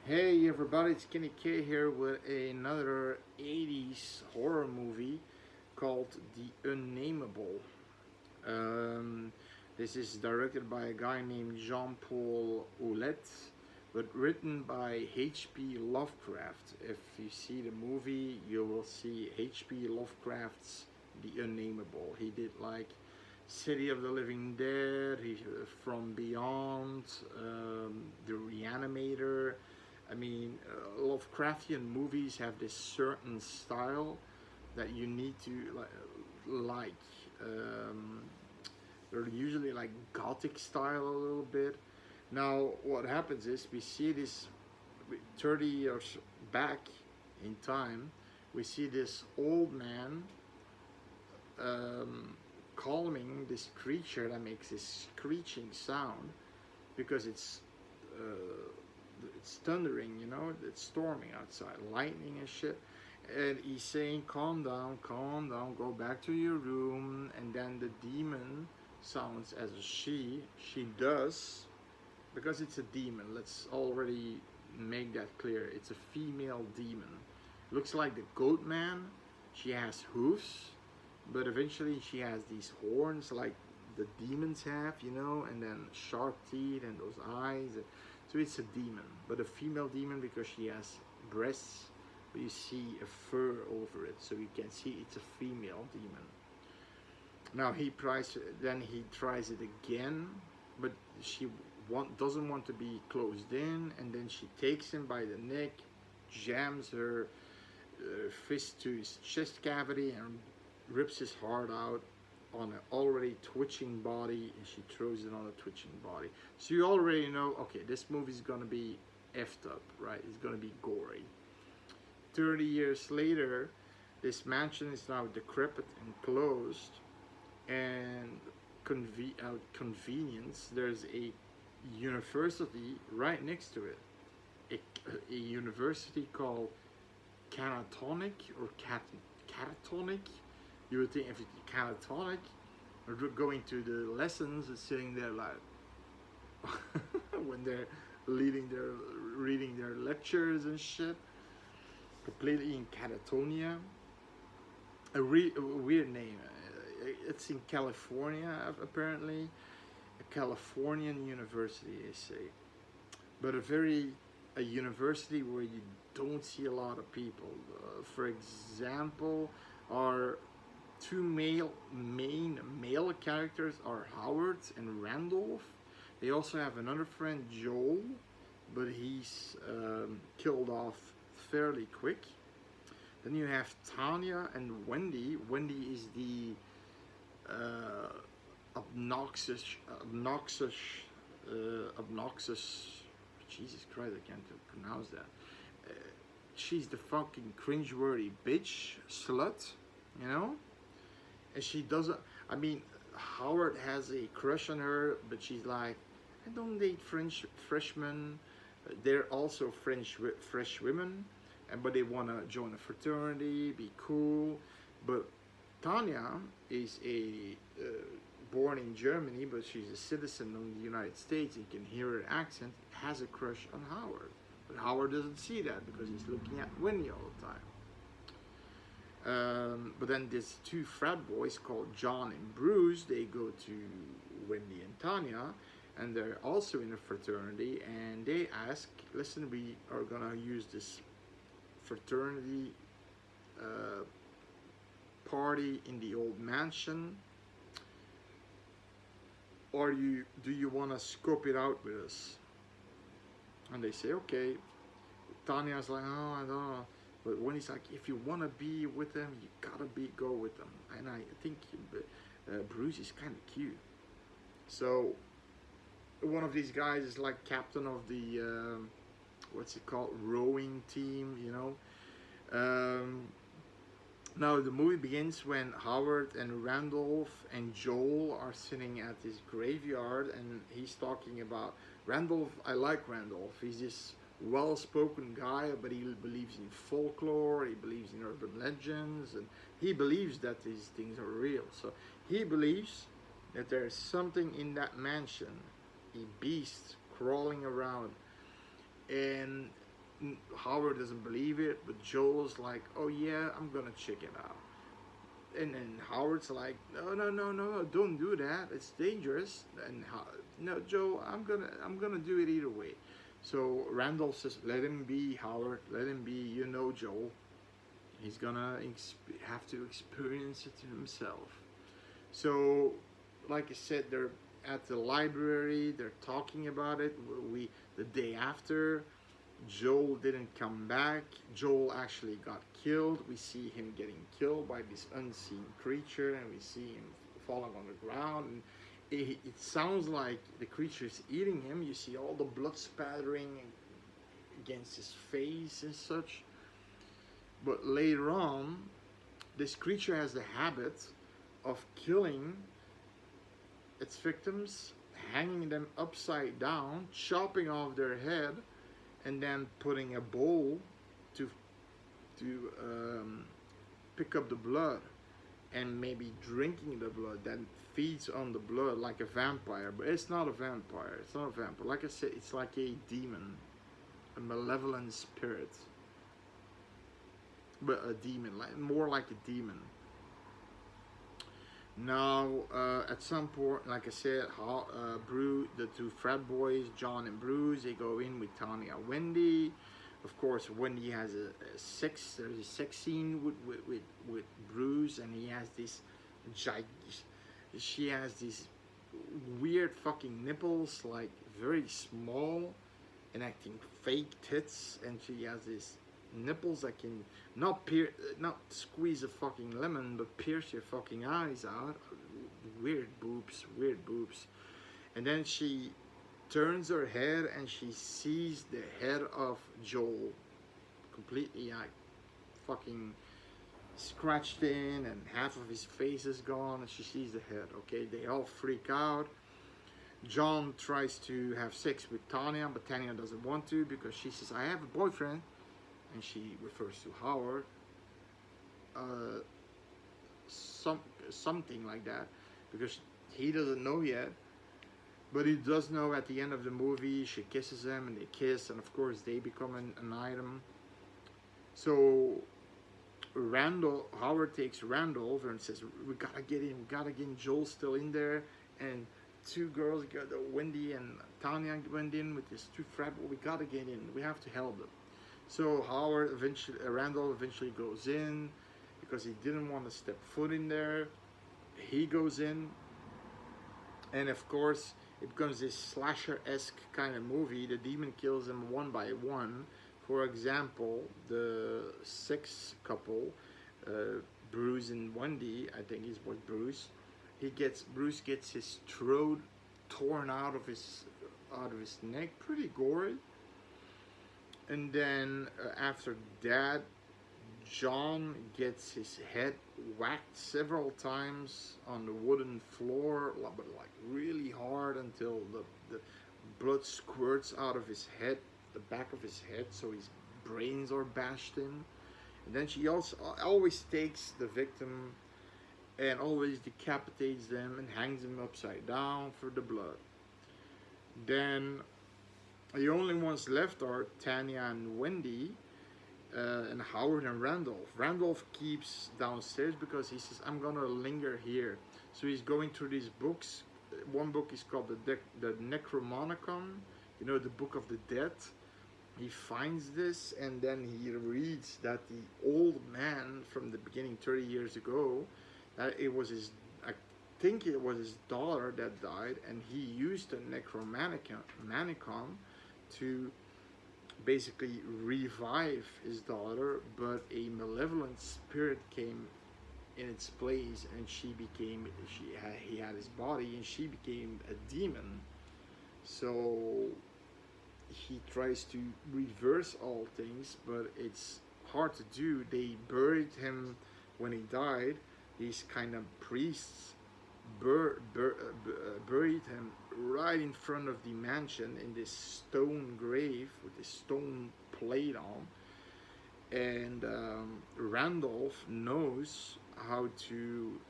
Hey everybody, it's Kenny K here with another 80s horror movie called The Unnamable. Um, this is directed by a guy named Jean-Paul Ouellette, but written by H.P. Lovecraft. If you see the movie, you will see H.P. Lovecraft's The Unnamable. He did like City of the Living Dead, From Beyond, The Reanimator. I mean, Lovecraftian movies have this certain style that you need to like. Um, they're usually like gothic style a little bit. Now, what happens is we see this 30 years back in time. We see this old man um, calming this creature that makes this screeching sound because it's thundering, it's storming outside, lightning and shit. And he's saying, calm down, go back to your room. And then the demon sounds as a she does, because it's a demon. Let's already make that clear. It's a female demon. Looks like the goat man. She has hooves, but eventually she has these horns like the demons have, and then sharp teeth and those eyes. So it's a demon, but a female demon because she has breasts, but you see a fur over it, so you can see it's a female demon. Now then he tries it again, but she doesn't want to be closed in, and then she takes him by the neck, jams her fist to his chest cavity, and rips his heart out on an already twitching body, and she throws it on a twitching body. So you already know, okay, this movie's gonna be effed up, right? It's gonna be gory. 30 years later, this mansion is now decrepit and closed, and out convenience, there's a university right next to it. A university called Catatonic or Catatonic. You would think if it's catatonic, or going to the lessons and sitting there like when they're reading their lectures and shit, completely in catatonia. A weird name. It's in California apparently, a Californian university they say, but a university where you don't see a lot of people. For example, our two main male characters are Howard and Randolph. They also have another friend, Joel, but he's killed off fairly quick. Then you have Tanya and Wendy. Wendy is the obnoxious, obnoxious. Jesus Christ, I can't pronounce that. She's the fucking cringeworthy bitch slut, you know. And she doesn't. I mean, Howard has a crush on her, but she's like, I don't date French freshmen. They're also fresh women, but they want to join a fraternity, be cool. But Tanya is born in Germany, but she's a citizen of the United States. You can hear her accent. Has a crush on Howard, but Howard doesn't see that because he's looking at Winnie all the time. But then there's two frat boys called John and Bruce. They go to Wendy and Tanya, and they're also in a fraternity. And they ask, "Listen, we are gonna use this fraternity party in the old mansion. Or do you want to scope it out with us?" And they say, "Okay." Tanya's like, "Oh, I don't know." But when he's like, if you want to be with them, you gotta go with them. And I think Bruce is kind of cute. So one of these guys is like captain of the what's it called, rowing team, Now the movie begins when Howard and Randolph and Joel are sitting at this graveyard, and he's talking about Randolph. I like Randolph. He's this well-spoken guy, but he believes in folklore. He believes in urban legends, and he believes that these things are real. So he believes that there's something in that mansion, a beast crawling around, and Howard doesn't believe it, but Joel's like, oh yeah, I'm gonna check it out. And then Howard's like, no, no, no, no, don't do that. It's dangerous. And no, Joel, I'm gonna do it either way. So Randolph says, let him be, Howard. Let him be. You know, Joel. He's gonna have to experience it himself. So, like I said, they're at the library. They're talking about it. The day after, Joel didn't come back. Joel actually got killed. We see him getting killed by this unseen creature, and we see him falling on the ground. And it sounds like the creature is eating him. You see all the blood spattering against his face and such. But later on, this creature has the habit of killing its victims, hanging them upside down, chopping off their head, and then putting a bowl to pick up the blood, and maybe drinking the blood, then feeds on the blood like a vampire. But it's not a vampire. It's not a vampire. Like I said, it's like a demon, a malevolent spirit. But a demon, more like a demon. Now, at some point, like I said, the two frat boys, John and Bruce, they go in with Tanya and Wendy. Of course, Wendy has there's a sex scene with Bruce, and he has this she has these weird fucking nipples, like very small and acting fake tits, and she has these nipples that can not squeeze a fucking lemon, but pierce your fucking eyes out. Weird boobs. And then she turns her head and she sees the head of Joel, completely like fucking scratched in, and half of his face is gone, and she sees the head. Okay, they all freak out. John tries to have sex with Tanya, but Tanya doesn't want to because she says, I have a boyfriend. And she refers to Howard, something like that, because he doesn't know yet, but he does know at the end of the movie. She kisses him, and they kiss, and of course they become an item. So Howard takes Randall over and says, we gotta get in. Joel's still in there, and two girls, Wendy and Tanya, went in with this two frat. We gotta get in. We have to help them. So Randall eventually goes in because he didn't want to step foot in there. He goes in, and of course it becomes this slasher-esque kind of movie. The demon kills them one by one. For example, the sex couple, Bruce and Wendy, I think is what Bruce. Bruce gets his throat torn out of his neck, pretty gory. And then after that, John gets his head whacked several times on the wooden floor, but like really hard, until the blood squirts out of his head, the back of his head, so his brains are bashed in. And then she also always takes the victim and always decapitates them and hangs them upside down for the blood. Then the only ones left are Tanya and Wendy, and Howard and Randolph. Randolph keeps downstairs because he says, I'm gonna linger here. So he's going through these books. One book is called the Necromonicon, the Book of the Dead. He finds this, and then he reads that the old man from the beginning, 30 years ago, that I think it was his daughter that died, and he used the Necromonicon to basically revive his daughter, but a malevolent spirit came in its place, and he had his body, and she became a demon. So he tries to reverse all things, but it's hard to do. They buried him when he died. These kind of priests buried him right in front of the mansion in this stone grave with this stone plate on. And Randolph knows how to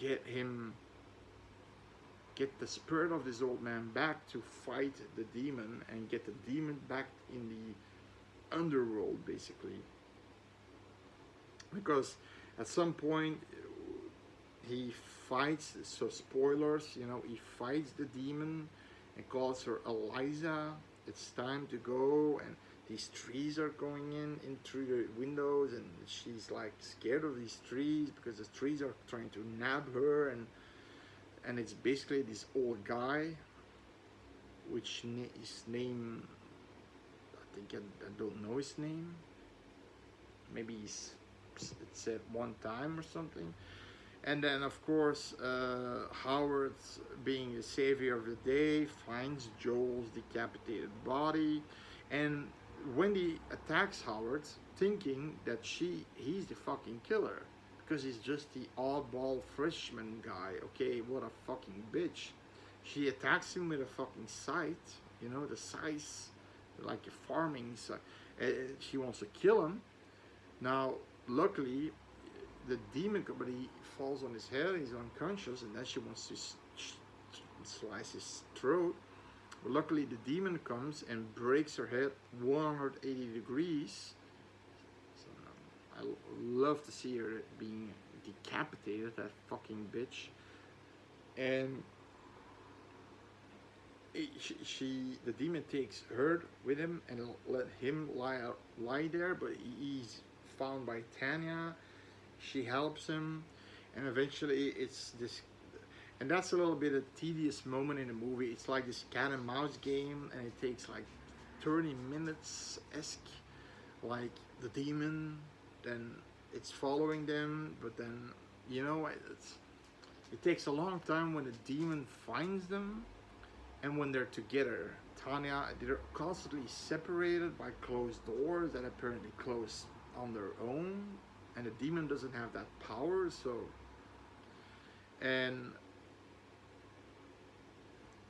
get him get the spirit of this old man back to fight the demon and get the demon back in the underworld, basically. Because at some point he fights, so spoilers, you know, he fights the demon and calls her Eliza. It's time to go, and these trees are going in through the windows, and she's like scared of these trees because the trees are trying to nab her, and it's basically this old guy, which his name, I think I don't know his name. Maybe it's said one time or something. And then, of course, Howard, being the savior of the day, finds Joel's decapitated body, and Wendy attacks Howard, thinking that he's the fucking killer, because he's just the oddball freshman guy. Okay, what a fucking bitch. She attacks him with a fucking scythe, you know, the scythe, like a farming scythe. She wants to kill him. Now, luckily, the demon company falls on his head, he's unconscious, and then she wants to slice his throat. But luckily the demon comes and breaks her head 180 degrees. So I love to see her being decapitated, that fucking bitch. And the demon takes her with him and let him lie there, but he's found by Tanya. She helps him, and eventually it's this, and that's a little bit a tedious moment in the movie. It's like this cat and mouse game, and it takes like 30 minutes-esque, like the demon, then it's following them, but then, you know, it takes a long time when the demon finds them, and when they're together. Tanya, they're constantly separated by closed doors that apparently close on their own, and the demon doesn't have that power, so, and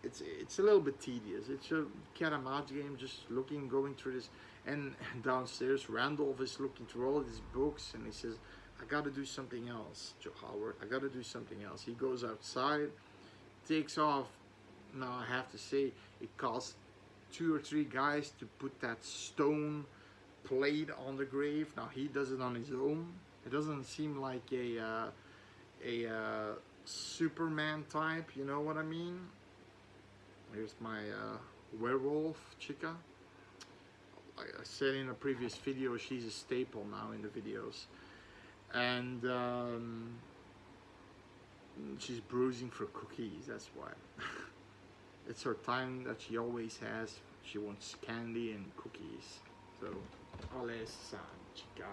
it's a little bit tedious. It's a cat and mouse game, just going through this, and downstairs Randolph is looking through all these books, and he says, I gotta do something else, Joe Howard, I gotta do something else. He goes outside, takes off. Now I have to say, it costs 2 or 3 guys to put that stone plate on the grave. Now he does it on his own. It doesn't seem like a Superman type, you know what I mean? Here's my werewolf chica. Like I said in a previous video, she's a staple now in the videos, and she's bruising for cookies, that's why. It's her time that she always has. She wants candy and cookies. So, Alessa, chica,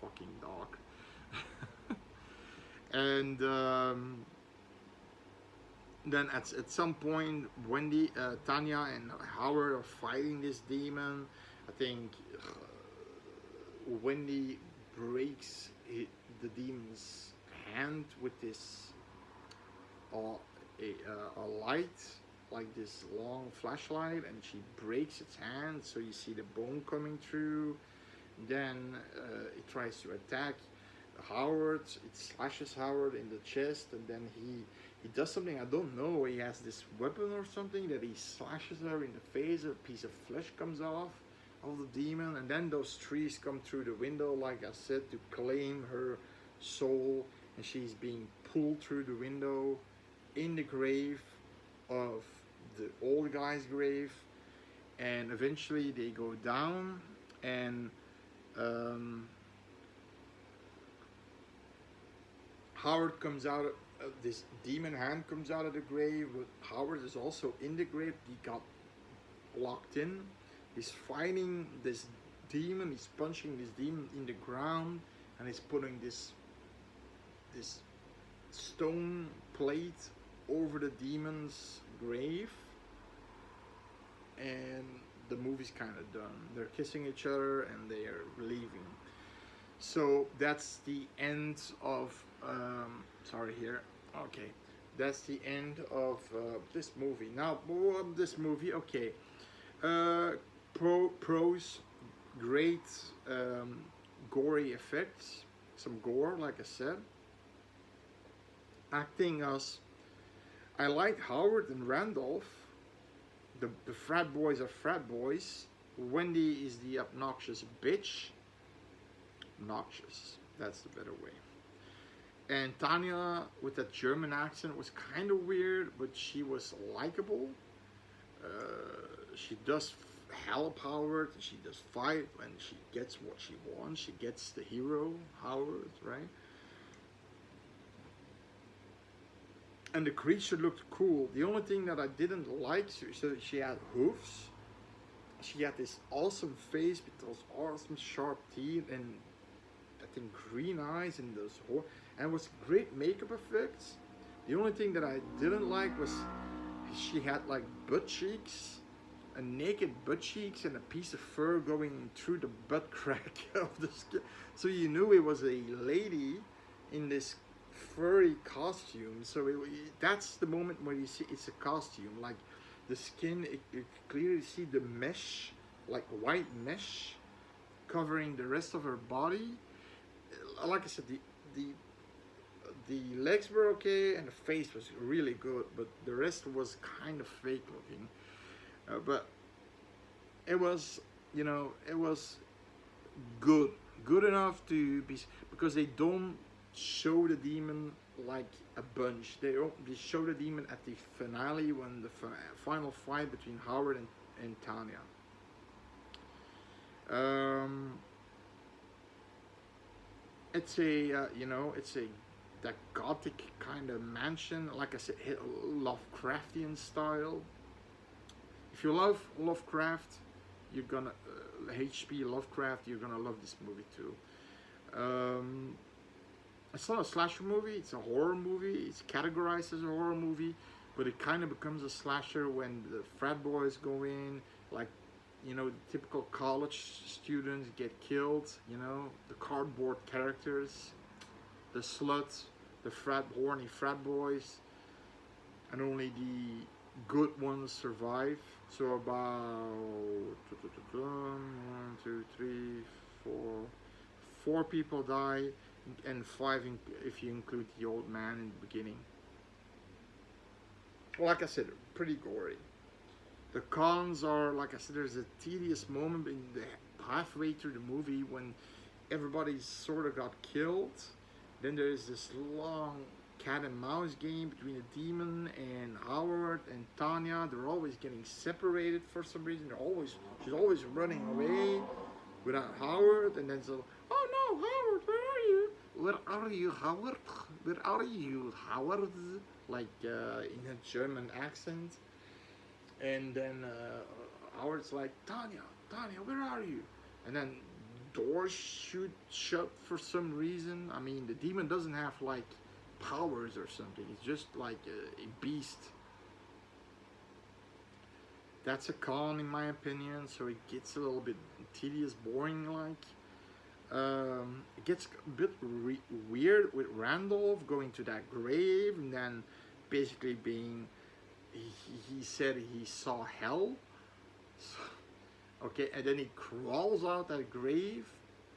fucking dog. And then at some point, Wendy, Tanya, and Howard are fighting this demon. I think Wendy breaks the demon's hand with this a light, like this long flashlight, and she breaks its hand, so you see the bone coming through. Then it tries to attack Howard. It slashes Howard in the chest, and then he does something, I don't know, he has this weapon or something that he slashes her in the face. A piece of flesh comes off of the demon, and then those trees come through the window, like I said, to claim her soul, and she's being pulled through the window in the grave of the old guy's grave. And eventually they go down, and Howard comes out of this demon hand comes out of the grave, but Howard is also in the grave. He got locked in. He's fighting this demon. He's punching this demon in the ground, and he's putting this stone plate over the demon's grave. And the movie's kind of done. They're kissing each other and they are leaving. So that's the end of sorry here. Okay, that's the end of this movie. Now, this movie, okay. Pros, great gory effects, some gore, like I said. Acting us I liked Howard and Randolph. The frat boys are frat boys. Wendy is the obnoxious bitch. Obnoxious, that's the better way. And Tanya, with that German accent, was kind of weird, but she was likable. Uh, she does help Howard. She does fight when she gets what she wants. She gets the hero, Howard, right? And the creature looked cool. The only thing that I didn't like, so she had hoofs. She had this awesome face with those awesome sharp teeth and I think green eyes and those and it was great makeup effects. The only thing that I didn't like was she had like butt cheeks, a naked butt cheeks and a piece of fur going through the butt crack of the skin. So you knew it was a lady in this furry costume. So that's the moment where you see it's a costume. Like the skin, you clearly see the mesh, like white mesh, covering the rest of her body. Like I said, the legs were okay and the face was really good, but the rest was kind of fake looking. But it was, it was good enough to be, because they don't show the demon like a bunch. They show the demon at the finale when the final fight between Howard and Tanya. It's a it's a that gothic kind of mansion, like I said, Lovecraftian style. If you love Lovecraft, you're gonna H.P. Lovecraft, you're gonna love this movie too. It's not a slasher movie, it's a horror movie. It's categorized as a horror movie, but it kind of becomes a slasher when the frat boys go in, like, the typical college students get killed, the cardboard characters, the sluts, the horny frat boys, and only the good ones survive. So about 1, 2, 3, 4, 4 people die, and 5 if you include the old man in the beginning. Well, like I said, pretty gory. The cons are, like I said, there's a tedious moment in the halfway through the movie when everybody sort of got killed. Then there's this long cat and mouse game between the demon and Howard and Tanya. They're always getting separated for some reason. She's always running away without Howard, and then so, oh no, Howard, where are you? Where are you, Howard? Where are you, Howard? Like in a German accent. And then Howard's like, Tanya, where are you? And then doors shut for some reason. I mean, the demon doesn't have like powers or something. It's just like a beast. That's a con in my opinion. So it gets a little bit tedious, boring like. It gets a bit weird with Randolph going to that grave and then basically being, he said he saw hell. So, okay, and then he crawls out that grave,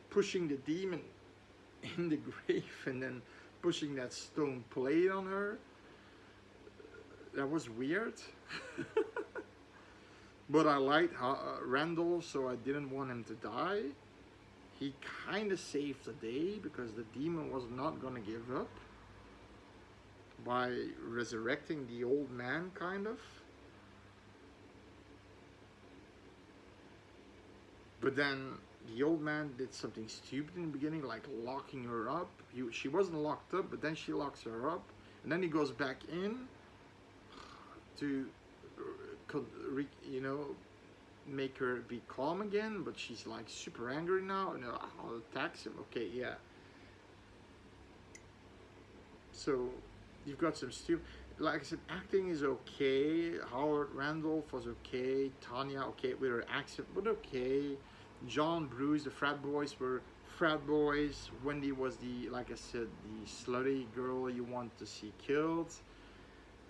pushing the demon in the grave and then pushing that stone plate on her. That was weird. But I liked Randolph, so I didn't want him to die. He kind of saved the day because the demon was not going to give up by resurrecting the old man, kind of. But then the old man did something stupid in the beginning, like locking her up. She wasn't locked up, but then she locks her up. And then he goes back in to, make her be calm again. But she's like super angry now and attacks him. Okay, yeah. So you've got some stupid. Like I said, acting is okay. Howard Randolph was okay. Tanya, okay with her accent, but okay. John, Bruce, the frat boys were frat boys. Wendy was the, like I said, the slutty girl you want to see killed.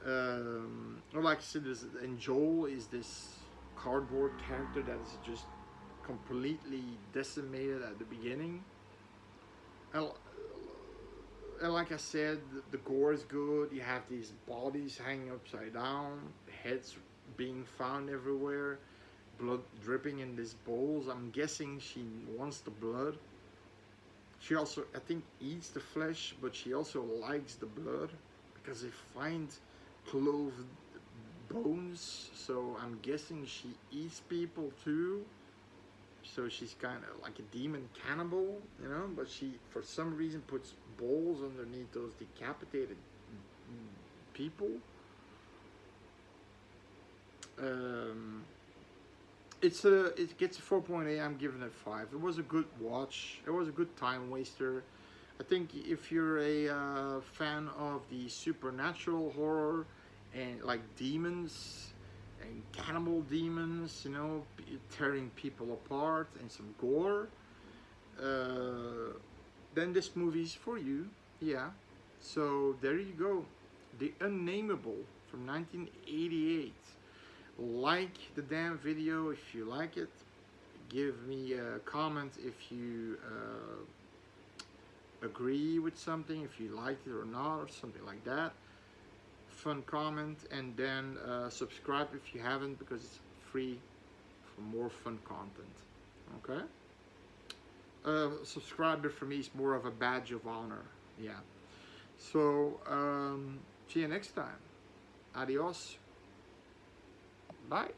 Or like I said, and Joel is this cardboard character that is just completely decimated at the beginning. And like I said, the gore is good. You have these bodies hanging upside down, heads being found everywhere, blood dripping in these bowls. I'm guessing she wants the blood. She also, I think, eats the flesh, but she also likes the blood because they find clove bones. So I'm guessing she eats people too. So she's kind of like a demon cannibal, you know, but she, for some reason, puts bowls underneath those decapitated people. It gets a 4.8. I'm giving it 5. It was a good watch. It was a good time waster. I think if you're a fan of the supernatural horror and like demons and cannibal demons, you know, tearing people apart and some gore, then this movie's for you. Yeah. So there you go. The Unnamable from 1988. Like the damn video if you like it. Give me a comment if you agree with something, if you liked it or not, or something like that. Fun comment, and then subscribe if you haven't, because it's free for more fun content. Okay. Subscriber for me is more of a badge of honor. Yeah. So see you next time. Adios. Bye.